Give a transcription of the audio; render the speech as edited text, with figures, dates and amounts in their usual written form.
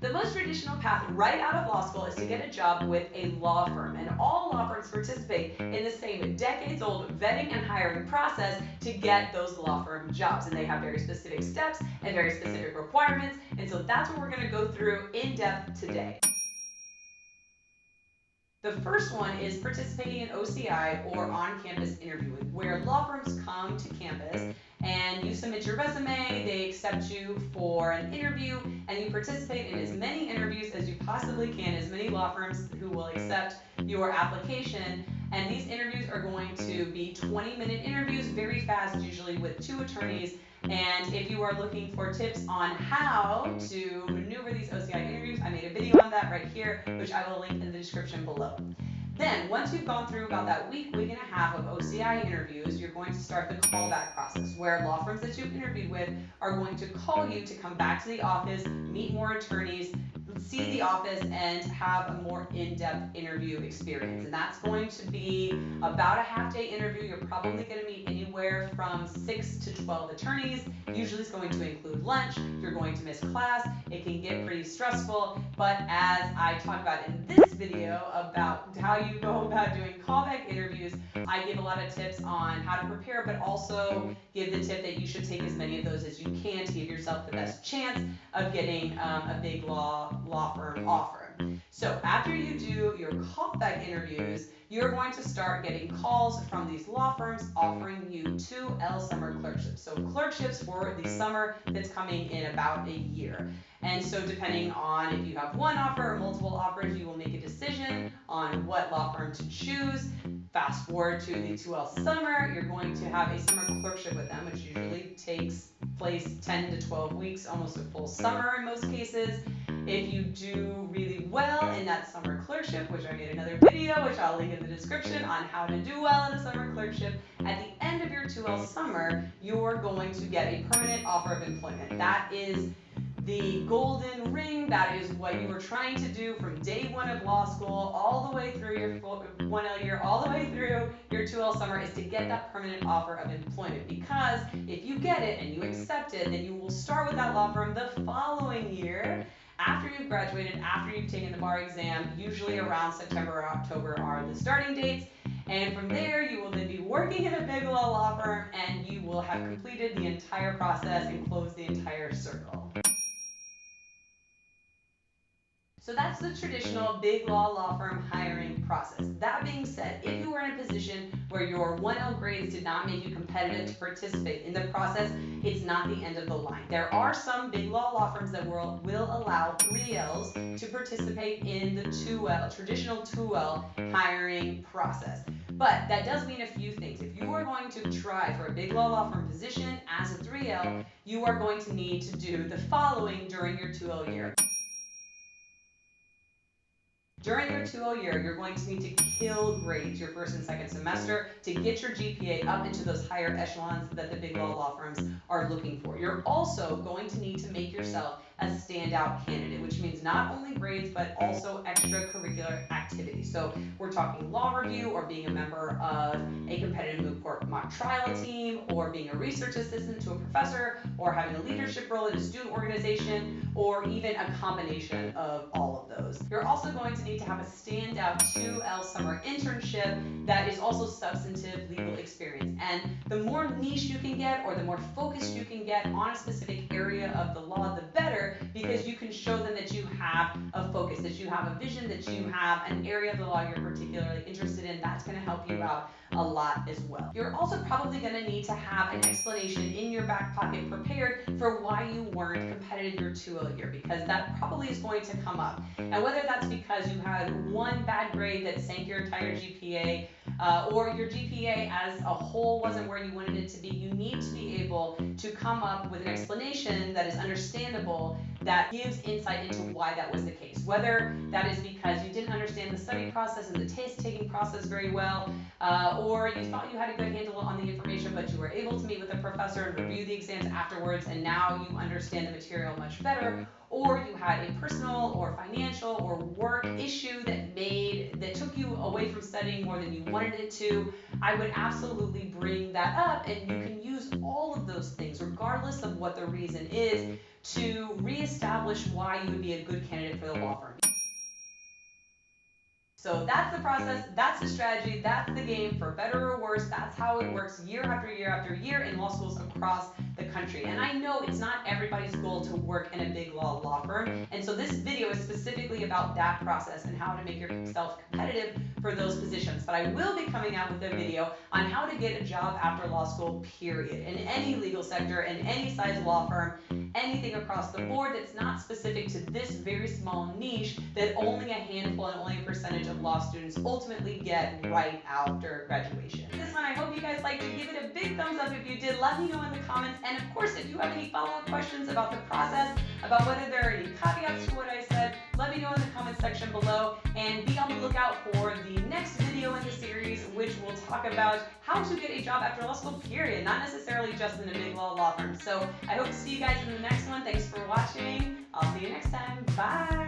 The most traditional path right out of law school is to get a job with a law firm, and all law firms participate in the same decades-old vetting and hiring process to get those law firm jobs, and they have very specific steps and very specific requirements, and so that's what we're going to go through in depth today. The first one is participating in OCI, or on-campus interviewing, where law firms come to campus and you submit your resume, they accept you for an interview, and you participate in as many interviews as you possibly can, as many law firms who will accept your application. And these interviews are going to be 20-minute interviews, very fast, usually with 2 attorneys. And if you are looking for tips on how to maneuver these OCI interviews, I made a video on that right here, which I will link in the description below. Then, once you've gone through about that week and a half of OCI interviews, you're going to start the callback process, where law firms that you've interviewed with are going to call you to come back to the office, meet more attorneys, see the office, and have a more in-depth interview experience. And that's going to be about a half-day interview. You're probably going to meet anywhere from 6 to 12 attorneys. Usually it's going to include lunch. You're going to miss class. It can get pretty stressful, but as I talk about in this video about how you go about doing callback interviews, I give a lot of tips on how to prepare, but also give the tip that you should take as many of those as you can to give yourself the best chance of getting a big law firm offer. So after you do your callback interviews, you're going to start getting calls from these law firms offering you 2L summer clerkships. So clerkships for the summer that's coming in about a year. And so depending on if you have one offer or multiple offers, you will make a decision on what law firm to choose. Fast forward to the 2L summer, you're going to have a summer clerkship with them, which usually takes place 10 to 12 weeks, almost a full summer in most cases. If you do really well in that summer clerkship, which I made another video, which I'll link in the description on how to do well in a summer clerkship, at the end of your 2L summer, you're going to get a permanent offer of employment. That is the golden ring. That is what you were trying to do from day one of law school all the way through your 1L year, all the way through your 2L summer, is to get that permanent offer of employment. Because if you get it and you accept it, then you will start with that law firm the following year. After you've graduated, after you've taken the bar exam, usually around September or October are the starting dates. And from there, you will then be working in a big law firm, and you will have completed the entire process and closed the entire circle. So that's the traditional big law firm hiring process. That being said, if you are in a position where your 1L grades did not make you competitive to participate in the process, it's not the end of the line. There are some big law firms that will allow 3Ls to participate in the traditional 2L hiring process. But that does mean a few things. If you are going to try for a big law firm position as a 3L, you are going to need to do the following during your 2L year. During your 2L year, you're going to need to kill grades your first and second semester to get your GPA up into those higher echelons that the big law firms are looking for. You're also going to need to make yourself a standout candidate, which means not only grades, but also extracurricular activities. So we're talking law review, or being a member of a competitive moot court mock trial team, or being a research assistant to a professor, or having a leadership role in a student organization, or even a combination of all of those. You're also going to need to have a standout 2L summer internship that is also substantive legal experience. And the more niche you can get, or the more focused you can get on a specific area of the law, the better, because you can show them that you have a focus, that you have a vision, that you have an area of the law you're particularly interested in. That's going to help you out a lot as well. You're also probably going to need to have an explanation in your back pocket prepared for why you weren't competitive your 2L year, because that probably is going to come up. And whether that's because you had one bad grade that sank your entire GPA, or your GPA as a whole wasn't where you wanted it to be, you need to be able to come up with an explanation that is understandable, that gives insight into why that was the case. Whether that is because you didn't understand the study process and the test-taking process very well, or you thought you had a good handle on the information, but you were able to meet with a professor and review the exams afterwards, and now you understand the material much better, or you had a personal or financial or work issue that took you away from studying more than you wanted it to, I would absolutely bring that up, and you can use all of those things, regardless of what the reason is, to reestablish why you would be a good candidate for the law firm. So that's the process, that's the strategy, that's the game, for better or worse. That's how it works year after year after year in law schools across the country. And I know it's not everybody's goal to work in a big law firm, and so this video is specifically about that process and how to make yourself competitive for those positions. But I will be coming out with a video on how to get a job after law school, period, in any legal sector, in any size law firm, anything across the board that's not specific to this very small niche that only a handful and only a percentage of law students ultimately get right after graduation. This one, I hope you guys liked it. Give it a big thumbs up if you did. Let me know in the comments. And of course, if you have any follow-up questions about the process, about whether there are any caveats to what I said, let me know in the comment section below, and be on the lookout for the next video in the series, which will talk about how to get a job after law school, period, not necessarily just in a big law firm. So I hope to see you guys in the next one. Thanks for watching. I'll see you next time. Bye.